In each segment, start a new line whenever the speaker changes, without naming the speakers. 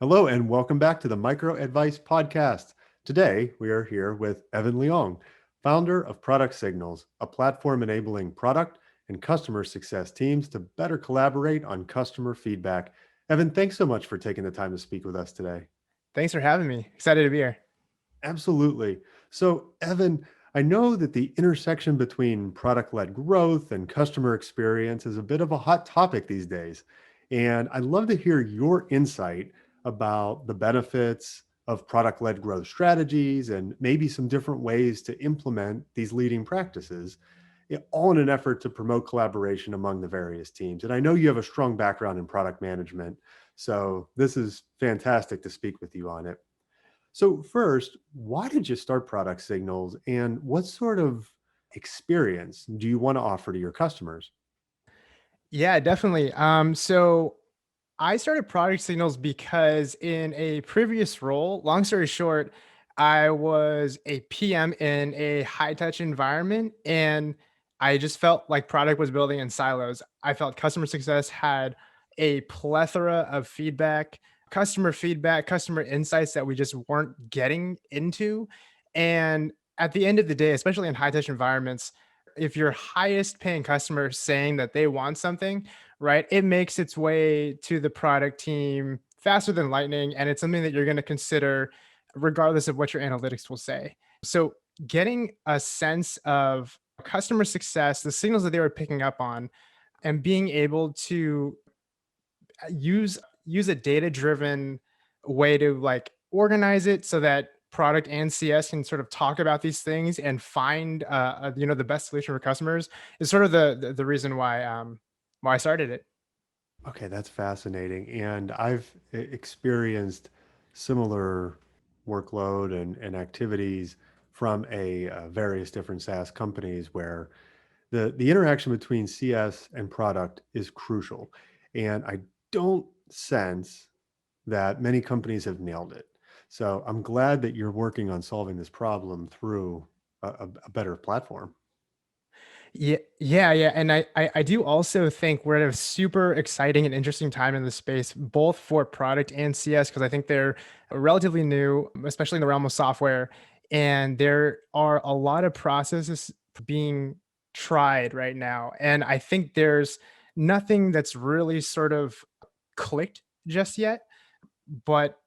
Hello, and welcome back to the Micro Advice Podcast. Today, we are here with Evan Leong, founder of Product Signals, a platform enabling product and customer success teams to better collaborate on customer feedback. Evan, thanks so much for taking the time to speak with us today.
Thanks for having me. Excited to be here.
Absolutely. So, Evan, I know that the intersection between product-led growth and customer experience is a bit of a hot topic these days. And I'd love to hear your insight about the benefits of product-led growth strategies and maybe some different ways to implement these leading practices, all in an effort to promote collaboration among the various teams. And I know you have a strong background in product management, so this is fantastic to speak with you on it. So first, why did you start Product Signals and what sort of experience do you want to offer to your customers?
Yeah, definitely. So I started Product Signals because in a previous role, long story short, I was a PM in a high touch environment and I just felt like product was building in silos. I felt customer success had a plethora of feedback, customer insights that we just weren't getting into. And at the end of the day, especially in high touch environments, if your highest paying customer is saying that they want something, right, it makes its way to the product team faster than lightning. And it's something that you're going to consider regardless of what your analytics will say. So, getting a sense of customer success, the signals that they were picking up on, and being able to use a data driven way to like organize it so that product and CS can sort of talk about these things and find the best solution for customers is sort of the reason why I started it.
Okay, that's fascinating. And I've experienced similar workload and activities from various different SaaS companies where the interaction between CS and product is crucial. And I don't sense that many companies have nailed it. So I'm glad that you're working on solving this problem through a better platform.
Yeah, and I do also think we're at a super exciting and interesting time in the space, both for product and CS, because I think they're relatively new, especially in the realm of software. And there are a lot of processes being tried right now. And I think there's nothing that's really sort of clicked just yet, but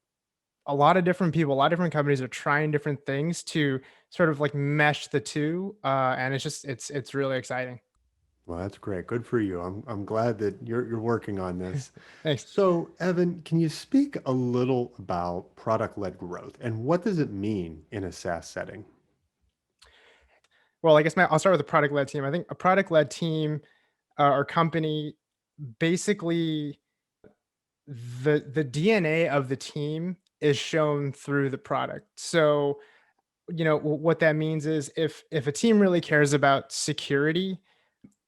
a lot of different people, a lot of different companies are trying different things to sort of like mesh the two. And it's really exciting.
Well, that's great. Good for you. I'm glad that you're working on this.
Thanks.
So, Evan, can you speak a little about product-led growth and what does it mean in a SaaS setting?
Well, I guess I'll start with a product led team. I think a product led team or company basically the DNA of the team is shown through the product. So, what that means is if a team really cares about security,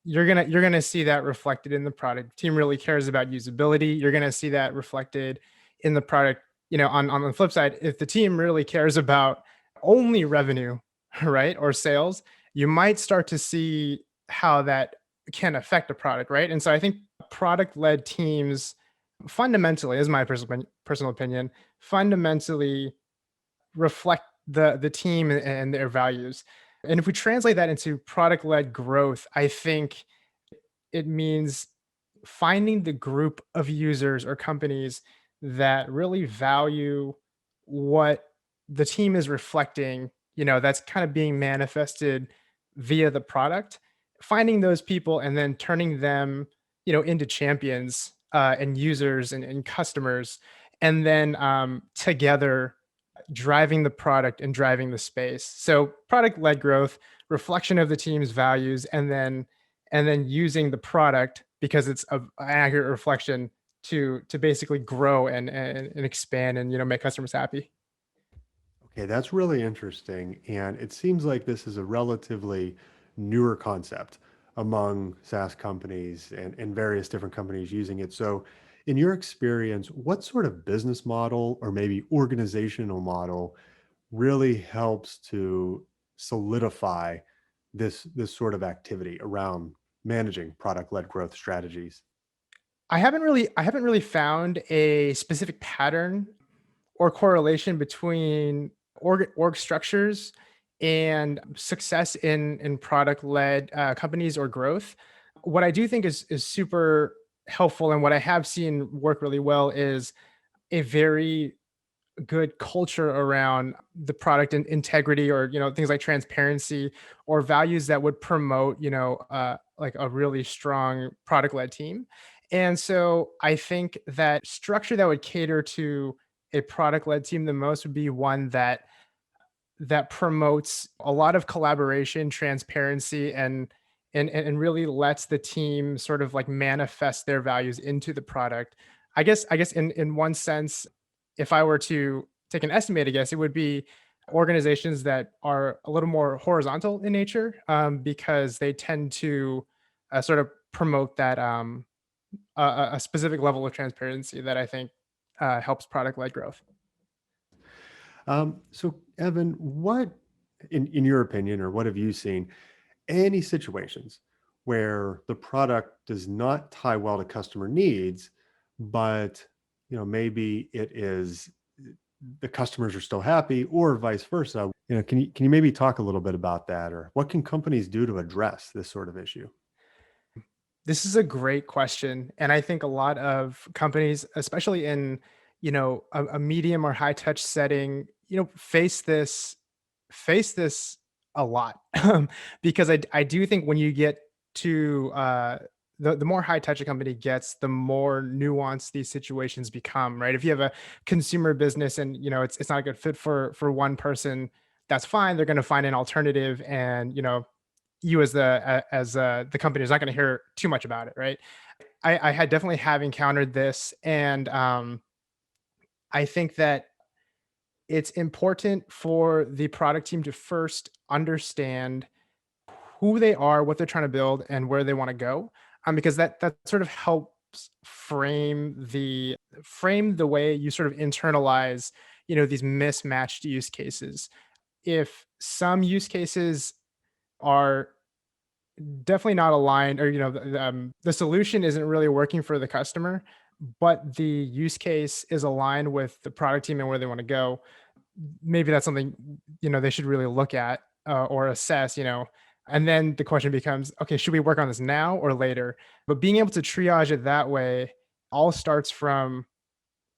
you're gonna see that reflected in the product. Team really cares about usability, you're gonna see that reflected in the product. On the flip side, if the team really cares about only revenue, right, or sales, you might start to see how that can affect a product, right? And so I think product led teams fundamentally, is my personal opinion, fundamentally reflect the team and their values. And if we translate that into product led growth, I think it means finding the group of users or companies that really value what the team is reflecting, that's kind of being manifested via the product, finding those people and then turning them, into champions and users and customers, and then together driving the product and driving the space. So product led growth, reflection of the team's values, and then using the product because it's an accurate reflection to basically grow and expand and make customers happy.
Okay, that's really interesting. And it seems like this is a relatively newer concept among SaaS companies and various different companies using it. So, in your experience, what sort of business model or maybe organizational model really helps to solidify this sort of activity around managing product-led growth strategies?
I haven't really found a specific pattern or correlation between org structures and success in product led companies or growth. What I do think is super helpful, and what I have seen work really well, is a very good culture around the product and integrity, or things like transparency, or values that would promote like a really strong product led team. And so I think that structure that would cater to a product led team the most would be one that promotes a lot of collaboration, transparency, and really lets the team sort of like manifest their values into the product. I guess in one sense, if I were to take an estimated guess, it would be organizations that are a little more horizontal in nature, because they tend to sort of promote that a specific level of transparency that I think helps product led growth.
So, Evan, what, in your opinion, or what have you seen, any situations where the product does not tie well to customer needs, but maybe it is the customers are still happy, or vice versa? Can you maybe talk a little bit about that, or what can companies do to address this sort of issue?
This is a great question. And I think a lot of companies, especially in, a medium or high touch setting, face this a lot. Because I do think when you get to the more high touch a company gets, the more nuanced these situations become, right? If you have a consumer business and it's not a good fit for one person, that's fine. They're going to find an alternative, and you as the company is not going to hear too much about it, right? I had definitely have encountered this, and I think that it's important for the product team to first understand who they are, what they're trying to build, and where they want to go, because that sort of helps frame the way you sort of internalize these mismatched use cases. If some use cases are definitely not aligned, or the solution isn't really working for the customer, but the use case is aligned with the product team and where they want to go, maybe that's something they should really look at, or assess. And then the question becomes, okay, should we work on this now or later? But being able to triage it that way all starts from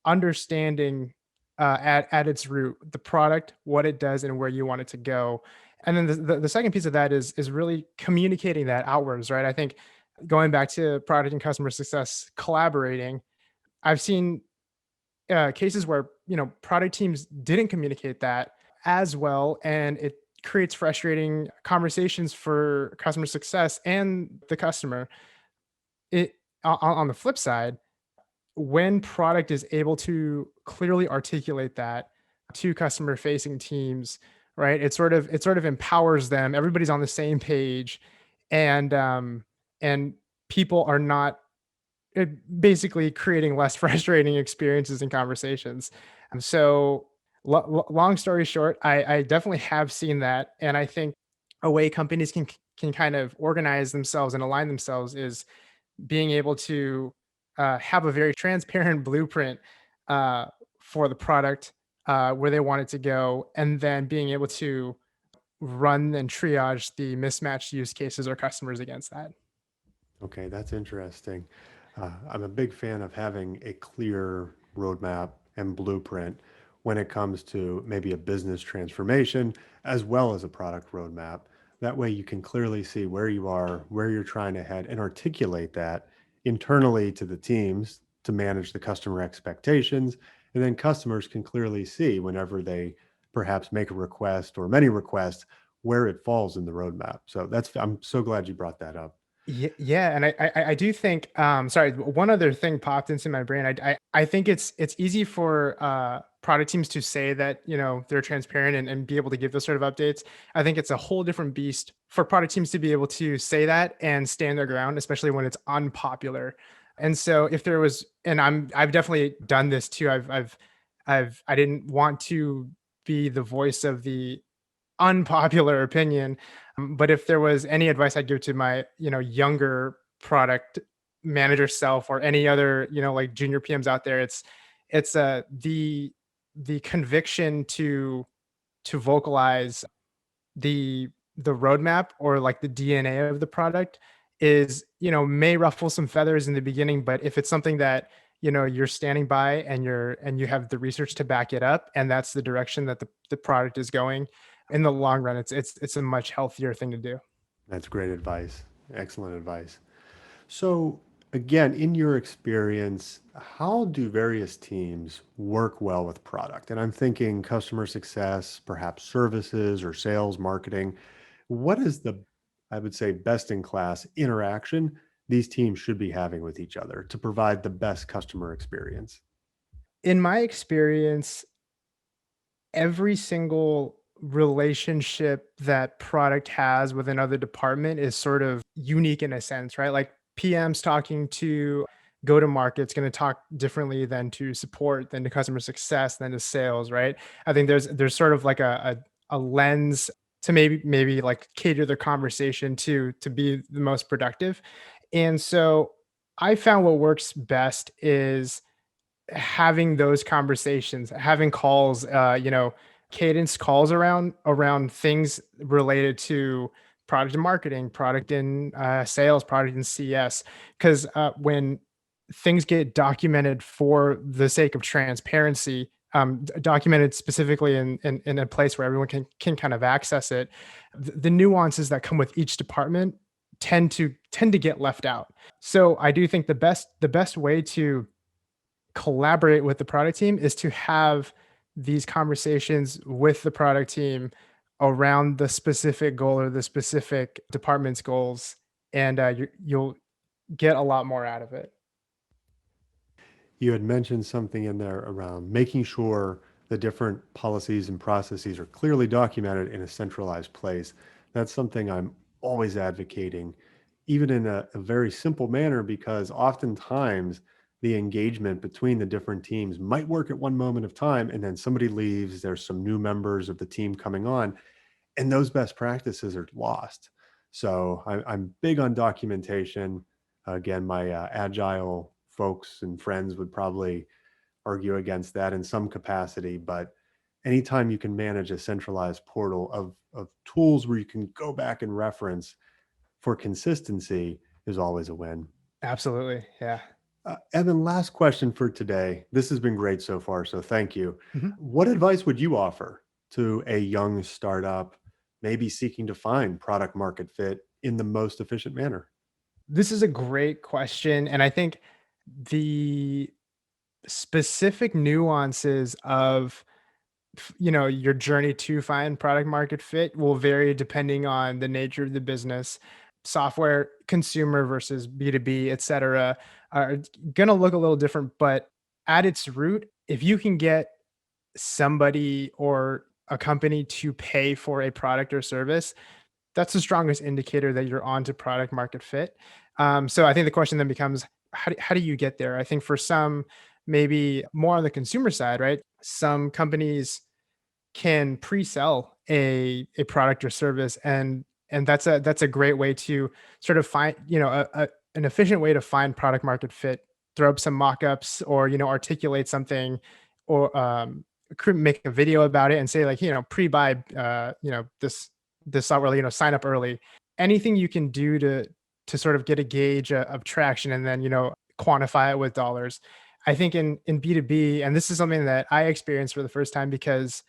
understanding, at its root, the product, what it does, and where you want it to go. And then the second piece of that is really communicating that outwards, right? I think going back to product and customer success collaborating, I've seen cases where product teams didn't communicate that as well, and it creates frustrating conversations for customer success and the customer. It on the flip side, when product is able to clearly articulate that to customer facing teams, right, it sort of empowers them. Everybody's on the same page, and people are not basically creating less frustrating experiences and conversations. And so, long story short, I definitely have seen that, and I think a way companies can kind of organize themselves and align themselves is being able to have a very transparent blueprint uh, for the product, where they want it to go, and then being able to run and triage the mismatched use cases or customers against that.
Okay, that's interesting. I'm a big fan of having a clear roadmap and blueprint when it comes to maybe a business transformation as well as a product roadmap. That way you can clearly see where you are, where you're trying to head, and articulate that internally to the teams to manage the customer expectations. And then customers can clearly see whenever they perhaps make a request or many requests where it falls in the roadmap. So I'm so glad you brought that up.
Yeah, and I do think, sorry, one other thing popped into my brain. I think it's easy for product teams to say that they're transparent and be able to give those sort of updates. I think it's a whole different beast for product teams to be able to say that and stand their ground, especially when it's unpopular. And so if there was, and I've definitely done this too. I didn't want to be the voice of the unpopular opinion. But if there was any advice I'd give to my, younger product manager self, or any other, like junior PMs out there, it's the the conviction to vocalize the roadmap or like the DNA of the product is, may ruffle some feathers in the beginning, but if it's something that, you're standing by and you have the research to back it up, and that's the direction that the product is going, in the long run, it's a much healthier thing to do.
That's great advice. Excellent advice. So, again, in your experience, how do various teams work well with product? And I'm thinking customer success, perhaps services or sales, marketing. What is the, I would say, best in class interaction these teams should be having with each other to provide the best customer experience?
In my experience, every single relationship that product has with another department is sort of unique in a sense, right? Like PM's talking to go to market's going to talk differently than to support, than to customer success, than to sales, right? I think there's sort of like a lens to maybe like cater the conversation to be the most productive. And so I found what works best is having those conversations, having calls, cadence calls around things related to product and marketing, product and sales, product and CS. Because when things get documented for the sake of transparency, documented specifically in a place where everyone can kind of access it, the nuances that come with each department tend to get left out. So I do think the best way to collaborate with the product team is to have these conversations with the product team around the specific goal or the specific department's goals, and you'll get a lot more out of it.
You had mentioned something in there around making sure the different policies and processes are clearly documented in a centralized place. That's something I'm always advocating, even in a very simple manner, because oftentimes the engagement between the different teams might work at one moment of time and then somebody leaves, there's some new members of the team coming on, and those best practices are lost. So I'm big on documentation. Again, my agile folks and friends would probably argue against that in some capacity, but anytime you can manage a centralized portal of tools where you can go back and reference for consistency is always a win.
Absolutely, yeah.
Evan, last question for today. This has been great so far, so thank you.
Mhm.
What advice would you offer to a young startup, maybe seeking to find product market fit in the most efficient manner?
This is a great question, and I think the specific nuances of your journey to find product market fit will vary depending on the nature of the business. Software, consumer versus B2B, et cetera, are going to look a little different, but at its root, if you can get somebody or a company to pay for a product or service, that's the strongest indicator that you're on to product market fit. So I think the question then becomes, how do you get there? I think for some, maybe more on the consumer side, right? Some companies can pre-sell a product or service, and that's a great way to sort of find, an efficient way to find product market fit. Throw up some mock-ups, or articulate something, or make a video about it and say, like, pre-buy this software, sign up early. Anything you can do to sort of get a gauge of traction, and then quantify it with dollars. I think in B2B, and this is something that I experienced for the first time, because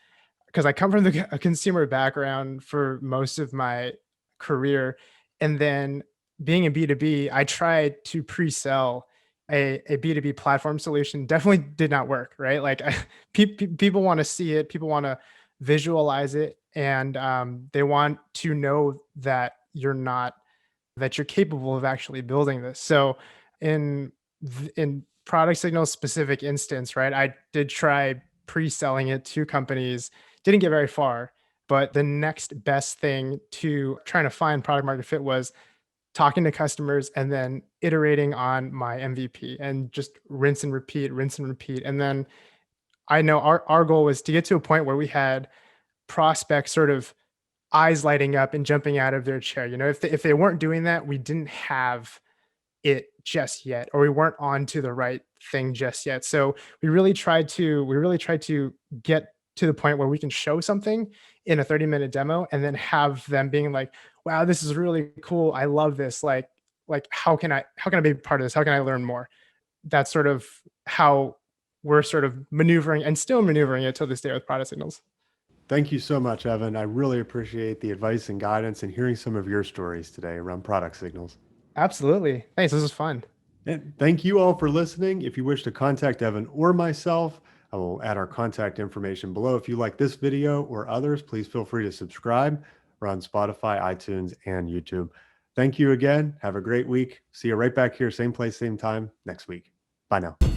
I come from a consumer background for most of my career. And then being in B2B, I tried to pre-sell a B2B platform solution. Definitely did not work, right? Like people want to see it, people want to visualize it, and they want to know that you're capable of actually building this. So in in product signal specific instance, right? I did try pre-selling it to companies, didn't get very far. But the next best thing to trying to find product market fit was talking to customers and then iterating on my MVP, and just rinse and repeat, rinse and repeat. And then I know our goal was to get to a point where we had prospects sort of eyes lighting up and jumping out of their chair. If they weren't doing that, we didn't have it just yet, or we weren't on to the right thing just yet. So we really tried to get to the point where we can show something in a 30-minute demo and then have them being like, wow, this is really cool. I love this. Like how can I be part of this? How can I learn more? That's sort of how we're sort of maneuvering and still maneuvering it till this day with product signals.
Thank you so much, Evan. I really appreciate the advice and guidance and hearing some of your stories today around product signals.
Absolutely. Thanks. This was fun.
And thank you all for listening. If you wish to contact Evan or myself, I will add our contact information below. If you like this video or others, please feel free to subscribe. We're on Spotify, iTunes, and YouTube. Thank you again. Have a great week. See you right back here, same place, same time next week. Bye now.